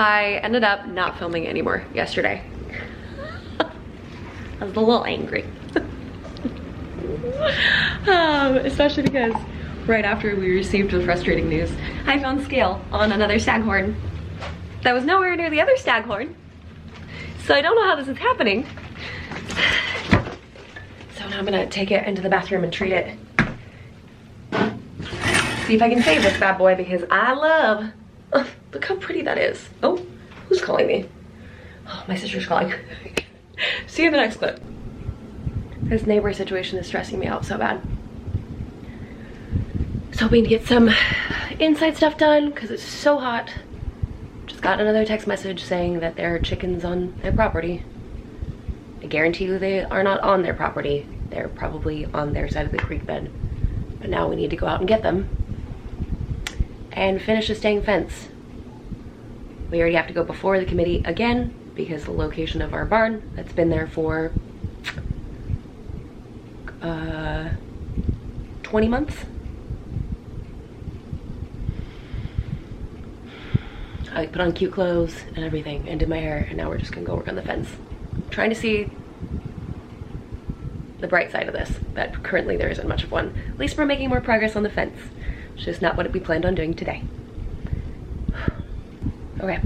I ended up not filming anymore yesterday. I was a little angry. Especially because right after we received the frustrating news, I found scale on another staghorn that was nowhere near the other staghorn. So I don't know how this is happening. So now I'm gonna take it into the bathroom and treat it. See if I can save this bad boy because I love, oh, look how pretty that is. Oh, who's calling me? Oh, my sister's calling. See you in the next clip. This neighbor situation is stressing me out so bad. Just hoping to get some inside stuff done because it's so hot. Just got another text message saying that there are chickens on their property. I guarantee you they are not on their property. They're probably on their side of the creek bed. But now we need to go out and get them and finish the staying fence. We already have to go before the committee again because the location of our barn that's been there for 20 months. I put on cute clothes and everything and did my hair, and now we're just gonna go work on the fence. Trying to see the bright side of this, but currently there isn't much of one. At least we're making more progress on the fence. It's just not what we planned on doing today. Okay,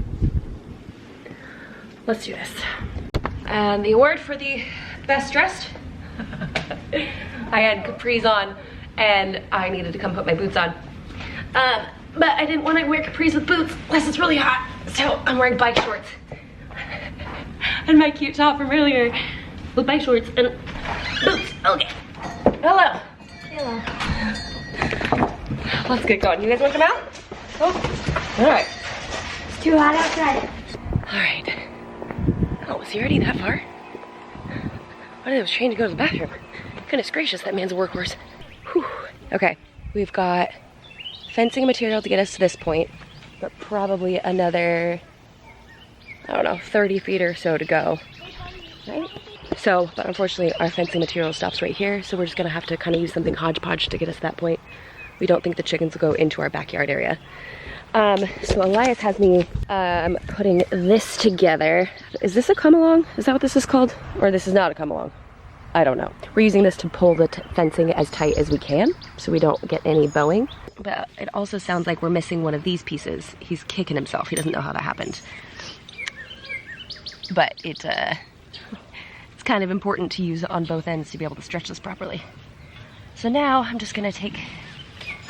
let's do this. And the award for the best dressed, I had capris on and I needed to come put my boots on. But I didn't want to wear capris with boots unless it's really hot. So I'm wearing bike shorts. And my cute top from earlier with bike shorts and boots. Okay. Hello. Hello. Let's get going. You guys want to come out? Oh, all right. It's too hot outside. All right. Oh, was he already that far? I was trained to go to the bathroom. Goodness gracious, that man's a workhorse. Whew. Okay, we've got fencing material to get us to this point, but probably another, I don't know, 30 feet or so to go, right? So, but unfortunately our fencing material stops right here, so we're just gonna have to kind of use something hodgepodge to get us to that point. We don't think the chickens will go into our backyard area. So Elias has me putting this together. Is this a come-along? Is that what this is called? Or this is not a come-along? I don't know. We're using this to pull the fencing as tight as we can so we don't get any bowing. But it also sounds like we're missing one of these pieces. He's kicking himself. He doesn't know how that happened. But it's kind of important to use on both ends to be able to stretch this properly. So now I'm just gonna take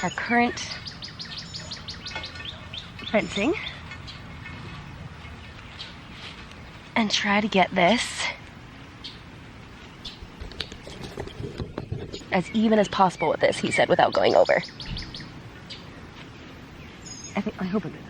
our current fencing and try to get this as even as possible with this, he said, without going over. I hope it is.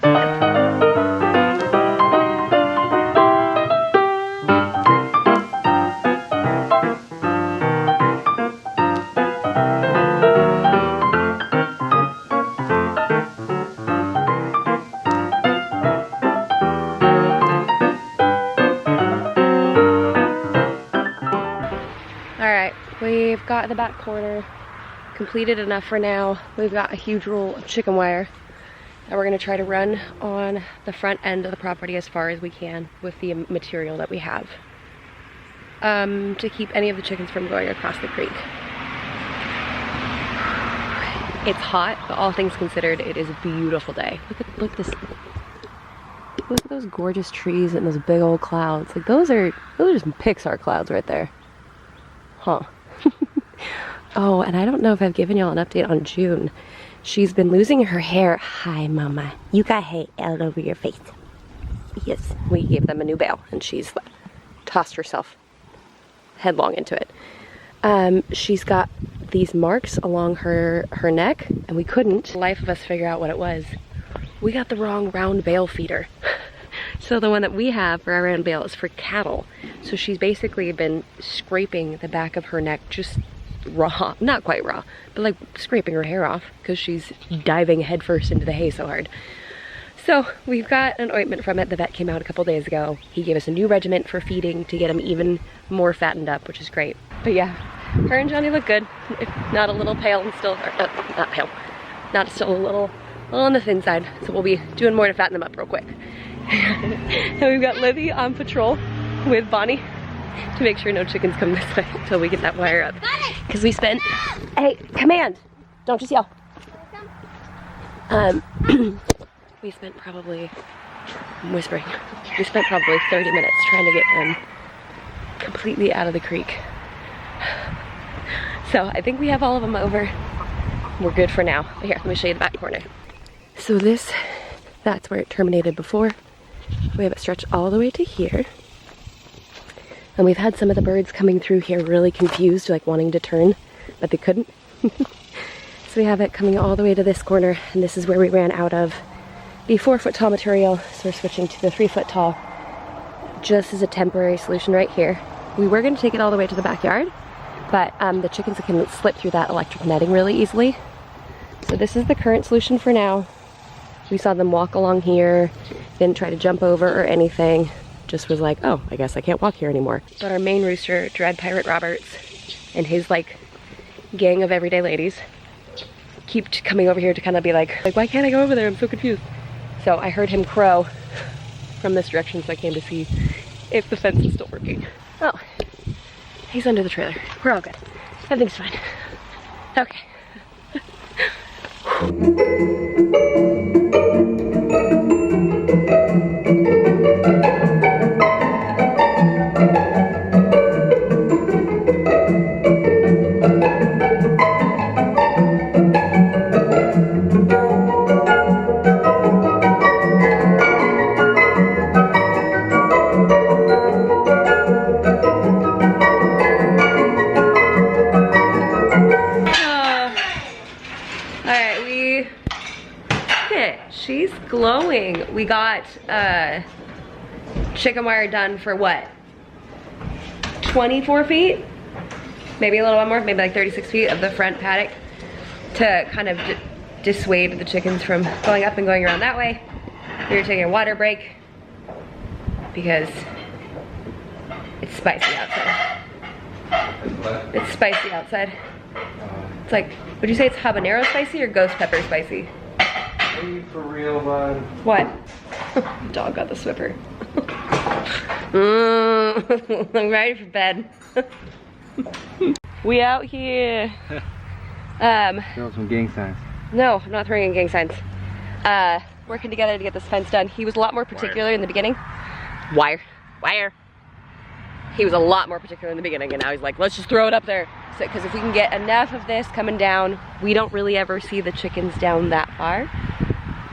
We've got the back corner completed enough for now. We've got a huge roll of chicken wire that we're gonna try to run on the front end of the property as far as we can with the material that we have to keep any of the chickens from going across the creek. It's hot, but all things considered, it is a beautiful day. Look at those gorgeous trees and those big old clouds. Like those are just Pixar clouds right there. Huh. Oh, and I don't know if I've given y'all an update on June. She's been losing her hair. Hi, Mama. You got hair all over your face. Yes, we gave them a new bail, and she's tossed herself headlong into it. She's got these marks along her neck, and we couldn't, the life of us, figure out what it was. We got the wrong round bale feeder. So the one that we have for our round bale is for cattle. So she's basically been scraping the back of her neck just raw, not quite raw, but like scraping her hair off because she's diving headfirst into the hay so hard. So we've got an ointment from it. The vet came out a couple days ago. He gave us a new regimen for feeding to get him even more fattened up, which is great. But yeah, her and Johnny look good. If not a little pale and still, not pale, not still a little on the thin side. So we'll be doing more to fatten them up real quick. And we've got Livy on patrol with Bonnie to make sure no chickens come this way until we get that wire up. Because we spent, hey, command, don't just yell. We spent probably, I'm whispering, we spent probably 30 minutes trying to get them completely out of the creek. So I think we have all of them over. We're good for now. But here, let me show you the back corner. So that's where it terminated before. We have it stretched all the way to here. And we've had some of the birds coming through here really confused, like wanting to turn, but they couldn't. So we have it coming all the way to this corner, and this is where we ran out of the 4-foot tall material, so we're switching to the 3-foot tall just as a temporary solution right here. We were going to take it all the way to the backyard, but the chickens can slip through that electric netting really easily. So this is the current solution for now. We saw them walk along here, didn't try to jump over or anything, just was like, oh, I guess I can't walk here anymore. But our main rooster, Dread Pirate Roberts, and his like gang of everyday ladies keep coming over here to kind of be like, why can't I go over there? I'm so confused. So I heard him crow from this direction, so I came to see if the fence is still working. Oh, he's under the trailer. We're all good. Everything's fine. Okay. She's glowing. We got chicken wire done for what? 24 feet? Maybe a little bit more, maybe like 36 feet of the front paddock to kind of dissuade the chickens from going up and going around that way. We were taking a water break because it's spicy outside. It's spicy outside. It's like, would you say it's habanero spicy or ghost pepper spicy? For real, bud. What? Dog got the swiffer. I'm ready for bed. We out here. Throw some gang signs. No, I'm not throwing in gang signs. Working together to get this fence done. He was a lot more particular in the beginning. Wire. He was a lot more particular in the beginning, and now he's like, let's just throw it up there. So, because if we can get enough of this coming down, we don't really ever see the chickens down that far.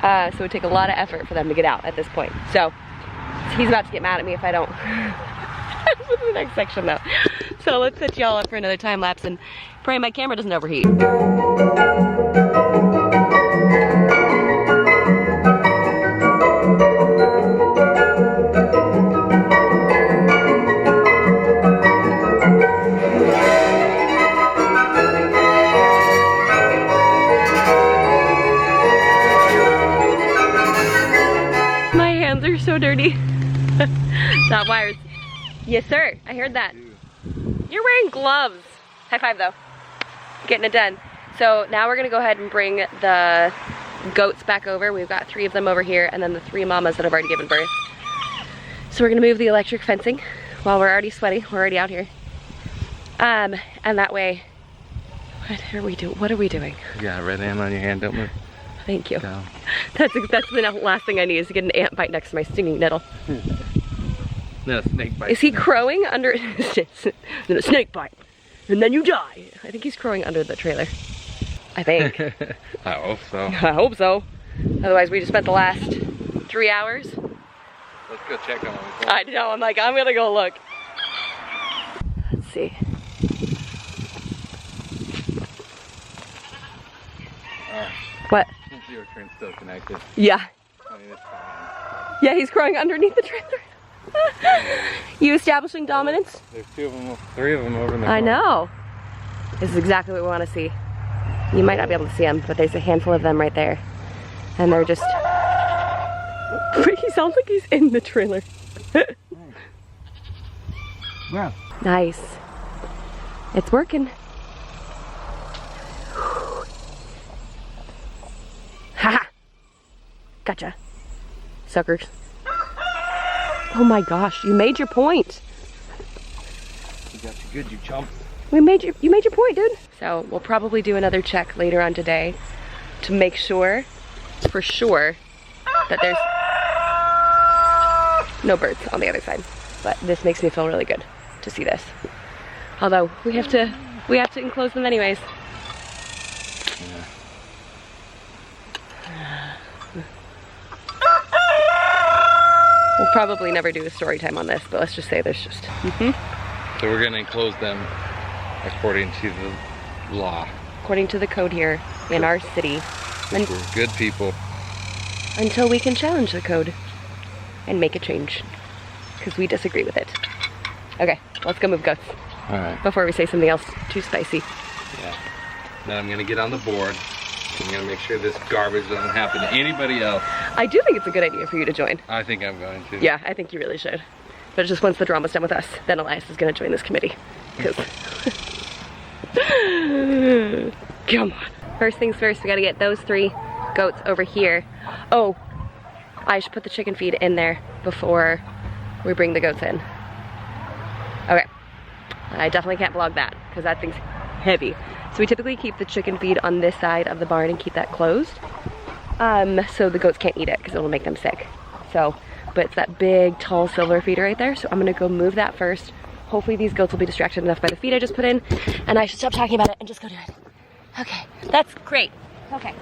So it would take a lot of effort for them to get out at this point. So he's about to get mad at me if I don't. What's the next section though? So let's set y'all up for another time lapse and pray my camera doesn't overheat. They're so dirty. That wires. Yes, sir. I heard that. You're wearing gloves. High five, though. Getting it done. So now we're gonna go ahead and bring the goats back over. We've got 3 of them over here, and then the 3 mamas that have already given birth. So we're gonna move the electric fencing while we're already sweaty. We're already out here. And that way, what are we doing? You got a red ant on your hand, don't move. Thank you. Go. That's the last thing I need is to get an ant bite next to my stinging nettle. No, snake bite. Is he crowing under then a snake bite, and then you die? I think he's crowing under the trailer. I think. I hope so. I hope so. Otherwise, we just spent the last 3 hours. Let's go check on him. I know. I'm like, I'm gonna go look. Let's see. What? Your turn's still connected. Yeah. I mean, it's fine. Yeah, he's crowing underneath the trailer. You establishing dominance? There's 3 of them over in the I corner. know. This is exactly what we want to see. You might not be able to see them, but there's a handful of them right there. And they're just... He sounds like he's in the trailer. Wow. Nice. It's working. Haha. Gotcha. Suckers. Oh my gosh, you made your point. You got you good, you chump. You made your point, dude. So we'll probably do another check later on today to make sure, for sure, that there's no birds on the other side. But this makes me feel really good to see this. Although we have to enclose them anyways. Yeah. We'll probably never do a story time on this, but let's just say there's just. So we're gonna enclose them according to the law. According to the code here in our city. We're good people. Until we can challenge the code and make a change. Because we disagree with it. Okay, let's go move goats. All right. Before we say something else too spicy. Yeah. Then I'm gonna get on the board. I'm gonna make sure this garbage doesn't happen to anybody else. I do think it's a good idea for you to join. I think I'm going to. Yeah, I think you really should. But just once the drama's done with us, then Elias is gonna join this committee. Because come on. First things first, we gotta get those 3 goats over here. Oh, I should put the chicken feed in there before we bring the goats in. Okay, I definitely can't vlog that because that thing's heavy. So we typically keep the chicken feed on this side of the barn and keep that closed. So the goats can't eat it because it'll make them sick. So, but it's that big, tall silver feeder right there. So I'm gonna go move that first. Hopefully these goats will be distracted enough by the feed I just put in, and I should stop talking about it and just go do it. Okay, that's great. Okay.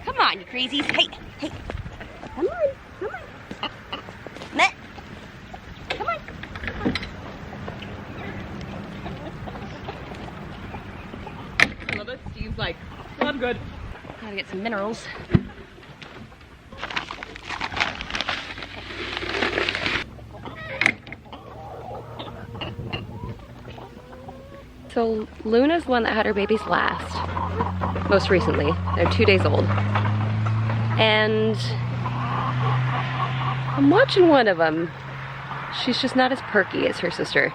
Come on, you crazies. Hey, hey. Come on, come on. Meh. Come on. I love it. Steve's like, well, I'm good. Gotta get some minerals. So Luna's the one that had her babies last, most recently. They're 2 days old. And I'm watching one of them. She's just not as perky as her sister.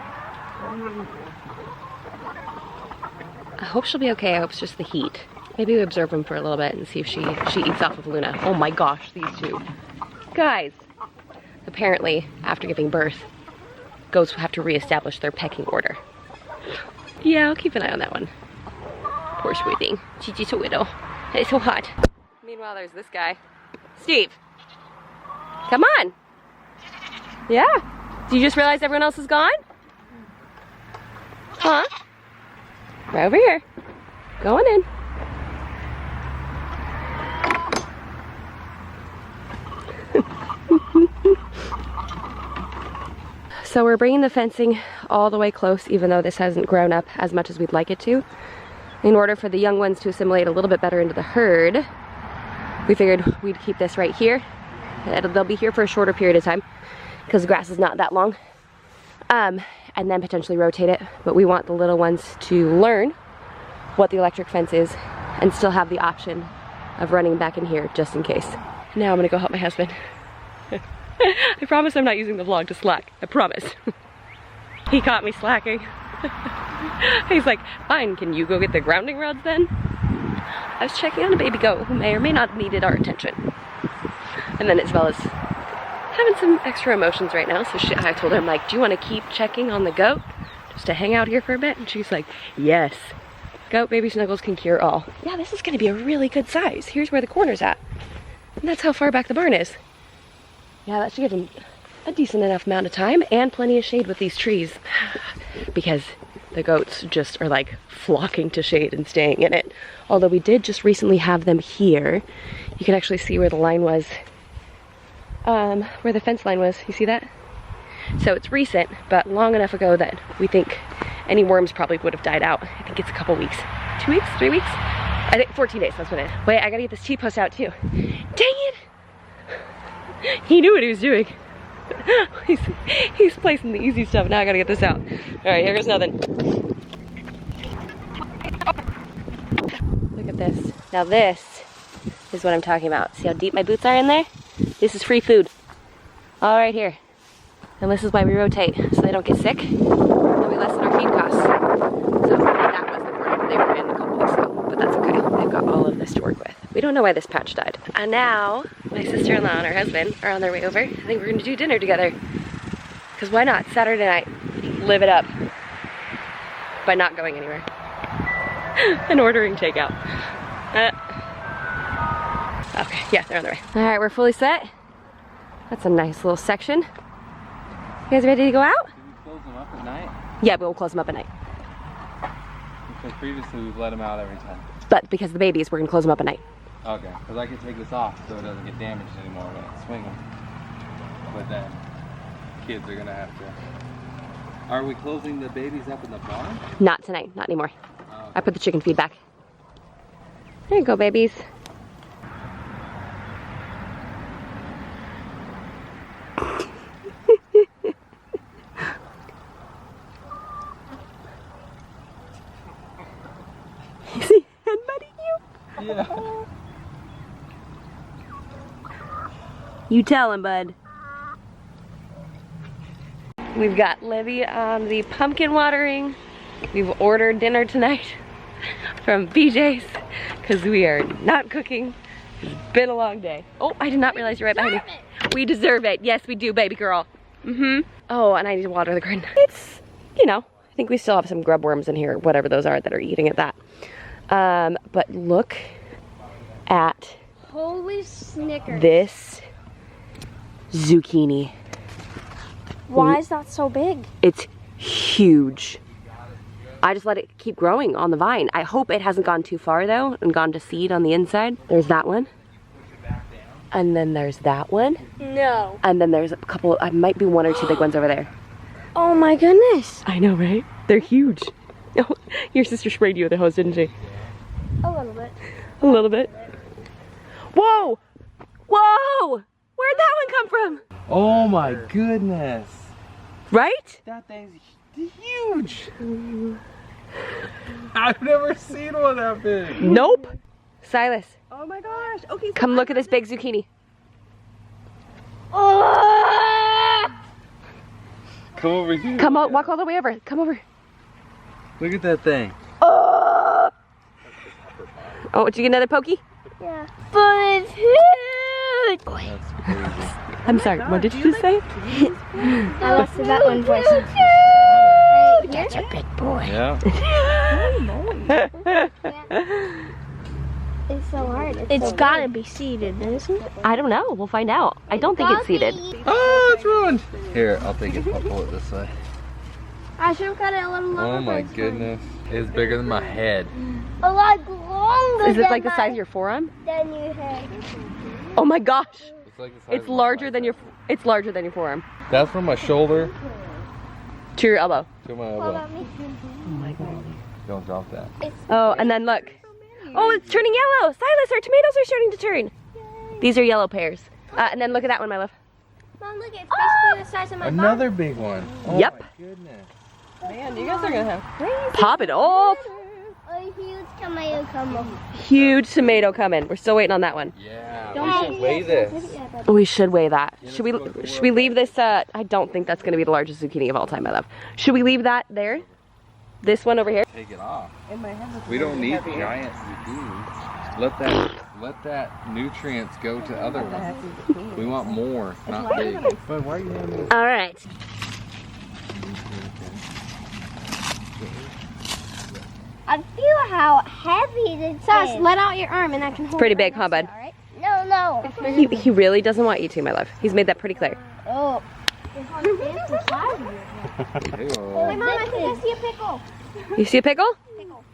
I hope she'll be okay. I hope it's just the heat. Maybe we observe them for a little bit and see if she eats off of Luna. Oh my gosh, these 2. Guys, apparently after giving birth, goats have to reestablish their pecking order. Yeah, I'll keep an eye on that one. Poor sweet thing. She's just a widow. It's so hot. Meanwhile, there's this guy. Steve! Come on! Yeah? Do you just realize everyone else is gone? Huh? Right over here. Going in. So we're bringing the fencing all the way close, even though this hasn't grown up as much as we'd like it to. In order for the young ones to assimilate a little bit better into the herd, we figured we'd keep this right here. They'll be here for a shorter period of time because the grass is not that long. And then potentially rotate it. But we want the little ones to learn what the electric fence is and still have the option of running back in here just in case. Now I'm gonna go help my husband. I promise I'm not using the vlog to slack. I promise. He caught me slacking. He's like, fine, can you go get the grounding rods then? I was checking on a baby goat who may or may not have needed our attention. And then Isabella's having some extra emotions right now, so I told her, I'm like, do you want to keep checking on the goat? Just to hang out here for a bit? And she's like, yes. Goat baby snuggles can cure all. Yeah, this is gonna be a really good size. Here's where the corner's at. And that's how far back the barn is. Yeah, that should give them a decent enough amount of time and plenty of shade with these trees because the goats just are like flocking to shade and staying in it. Although we did just recently have them here. You can actually see where the line was, where the fence line was. You see that? So it's recent, but long enough ago that we think any worms probably would have died out. I think it's a couple weeks. 2 weeks? 3 weeks? I think 14 days, that's what it is. Wait, I gotta get this T-post out too. Dang it! He knew what he was doing. He's placing the easy stuff. Now I gotta get this out. All right, here goes nothing. Look at this. Now this is what I'm talking about. See how deep my boots are in there? This is free food. All right here. And this is why we rotate, so they don't get sick, and we lessen our feed costs. So that was the part they were in a couple weeks ago, but that's okay. They've got all of this to work with. We don't know why this patch died. And now, my sister-in-law and her husband are on their way over. I think we're gonna do dinner together. Because why not? Saturday night, live it up by not going anywhere and ordering takeout. Okay, yeah, they're on their way. All right, we're fully set. That's a nice little section. You guys ready to go out? Did we close them up at night? Yeah, but we'll close them up at night. Because previously we've let them out every time. But because of the babies, we're gonna close them up at night. Okay, because I can take this off so it doesn't get damaged anymore when it's swinging. But then kids are gonna have to. Are we closing the babies up in the barn? Not tonight, not anymore. Oh, I put the chicken feed back. There you go, babies. Is he headbutting you? yeah. You tell him, bud. We've got Libby on the pumpkin watering. We've ordered dinner tonight from BJ's because we are not cooking. It's been a long day. Oh, I did not realize you're right behind me. We deserve it. Yes, we do, baby girl. Oh, and I need to water the garden. It's, you know, I think we still have some grub worms in here, whatever those are that are eating at that. But look at Holy Snickers. this zucchini. Why is that so big? It's huge. I just let it keep growing on the vine. I hope it hasn't gone too far though and gone to seed on the inside. There's that one. And then there's that one. No. And then there's a couple, might be one or two big ones over there. Oh my goodness. I know, right? They're huge. Oh, your sister sprayed you with a hose, didn't she? A little bit. A little bit. Whoa! Whoa! Where'd that one come from? Oh my goodness. Right? That thing's huge. I've never seen one that big. Nope. Silas, Oh my gosh. Okay. So come look at this big zucchini. Come over here. Come on, walk all the way over. Come over. Look at that thing. Oh, did you get another pokey? Yeah. But it's huge. That's crazy. I'm sorry, what did you just say? I lost that one voice. That's a big boy. Yeah. It's so hard. It's gotta be seeded, isn't it? I don't know, we'll find out. I don't think it's seeded. Oh, it's ruined. Here, I'll take it. I'll pull it this way. I should have cut it a little longer. Oh my goodness. It's bigger than my head. A lot longer. Is it like the size of your forearm? Than your head. Oh my gosh. It's like the size It's of my larger than bicep. it's larger than your forearm. That's from my shoulder To your elbow. to my What elbow. about me? Don't drop that. Oh, and then look. Oh, it's turning yellow. Silas, our tomatoes are starting to turn. These are yellow pears. And then look at that one, my love. Mom, look, it's basically the size of my Another big one. Oh Yep. my goodness. Man, you guys are gonna have crazy. Pop it off. A huge tomato combo. Huge tomato coming. We're still waiting on that one. Yeah, we should weigh this. We should weigh that. Should we leave this, I don't think that's gonna be the largest zucchini of all time, my love. Should we leave that there? This one over here? Take it off. In my head, We don't need giant zucchini. Let that nutrients go to other ones. We want more, not big. But why are you having this? All right. I feel how heavy this is. Sus, let out your arm and I can hold Pretty it big, right huh, bud? next to it, all right? No, no. He really doesn't want you to, my love. He's made that pretty clear. Oh. Hey, Mom, I think I see a pickle. You see a pickle? Pickle.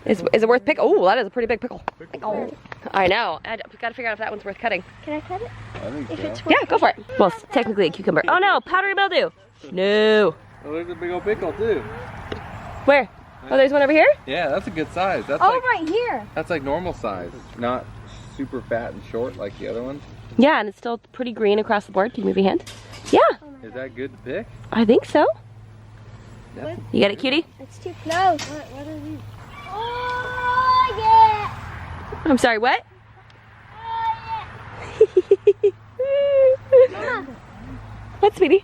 Is it worth pickle? Oh, that is a pretty big pickle. Pickle. I know. I gotta figure out if that one's worth cutting. Can I cut it? I think If so. it's Yeah, go for it. Well, it's technically a cucumber. Oh no, powdery mildew. No. Oh, there's a big old pickle too. Where? Oh, there's one over here? Yeah, that's a good size. That's Oh, like right here. that's like normal size, not super fat and short like the other ones. Yeah, and it's still pretty green across the board. Can you move your hand? Yeah, Is that good to pick? I think so. That's You got it, cutie? It's too close. What are these? Oh, yeah. I'm sorry, what? What, sweetie?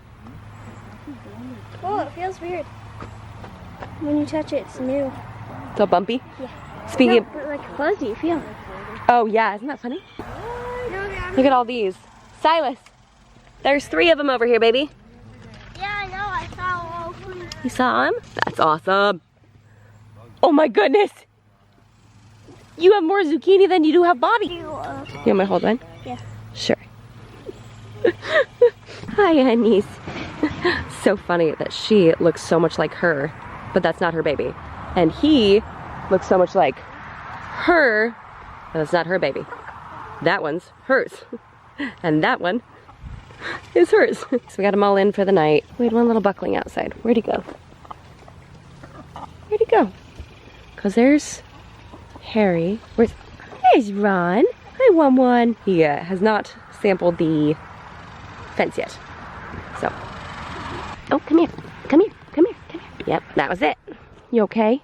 Oh, it feels weird. When you touch it, it's new. It's all bumpy? Yeah. Speaking No, of, but like fuzzy, feel. oh yeah, isn't that funny? Look at all these. Silas, there's 3 of them over here, baby. Yeah, I know. I saw all 3. You saw them? That's awesome. Oh my goodness. You have more zucchini than you do have body. You want me to hold one? Yeah. Sure. Hi, honeys. So funny that she looks so much like her, but that's not her baby. And he looks so much like her, but that's not her baby. That one's hers. And that one is hers. So we got them all in for the night. We had one little buckling outside. Where'd he go? Where'd he go? Because there's Harry. There's Ron. Hi, One. He has not sampled the fence yet. So, oh, come here. Come here. Come here. Come here. Yep, that was it. You okay?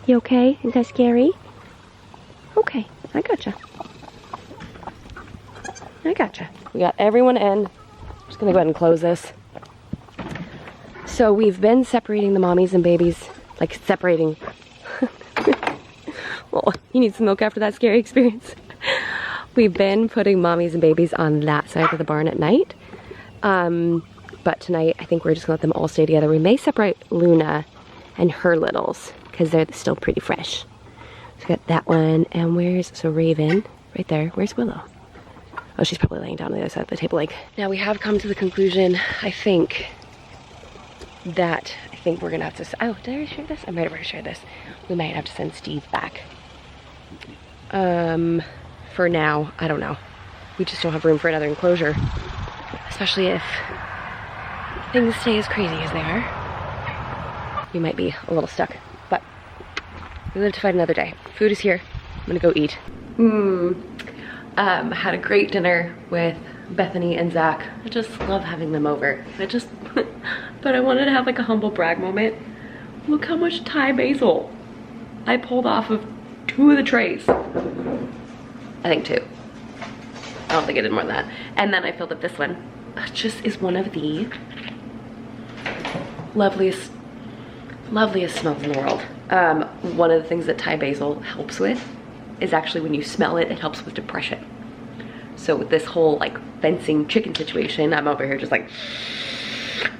You okay? Is that scary? Okay, I gotcha. I gotcha. We got everyone in. I'm just gonna go ahead and close this. So we've been separating the mommies and babies, like separating. Well, you need some milk after that scary experience. We've been putting mommies and babies on that side of the barn at night. But tonight, I think we're just gonna let them all stay together. We may separate Luna and her littles, because they're still pretty fresh. So we got that one, and so Raven, right there. Where's Willow? Oh, she's probably laying down on the other side of the table like. Now we have come to the conclusion, I think we're gonna have to, oh, did I already share this? I might have already shared this. We might have to send Steve back. For now, I don't know. We just don't have room for another enclosure. Especially if things stay as crazy as they are. We might be a little stuck, but we live to fight another day. Food is here. I'm gonna go eat. Had a great dinner with Bethany and Zach. I just love having them over. But I wanted to have like a humble brag moment. Look how much Thai basil I pulled off of 2 of the trays. I think 2. I don't think I did more than that. And then I filled up this one. It just is one of the loveliest smells in the world. One of the things that Thai basil helps with is actually when you smell it, it helps with depression. So with this whole like fencing chicken situation, I'm over here just like,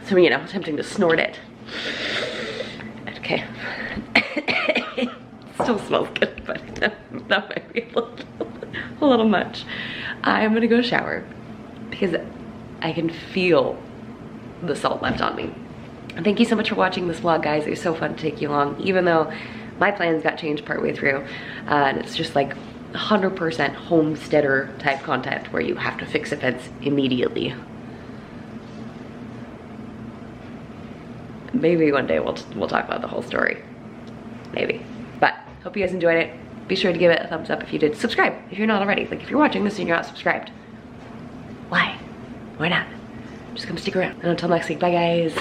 so you know, attempting to snort it. Okay. It still smells good, but that might be a little much. I'm gonna go shower because I can feel the salt left on me. And thank you so much for watching this vlog, guys. It was so fun to take you along, even though my plans got changed partway through. And it's just like 100% homesteader type content where you have to fix a fence immediately. Maybe one day we'll talk about the whole story. Maybe. But hope you guys enjoyed it. Be sure to give it a thumbs up if you did. Subscribe if you're not already. Like if you're watching this and you're not subscribed. Why? Why not? Just come stick around. And until next week, bye guys.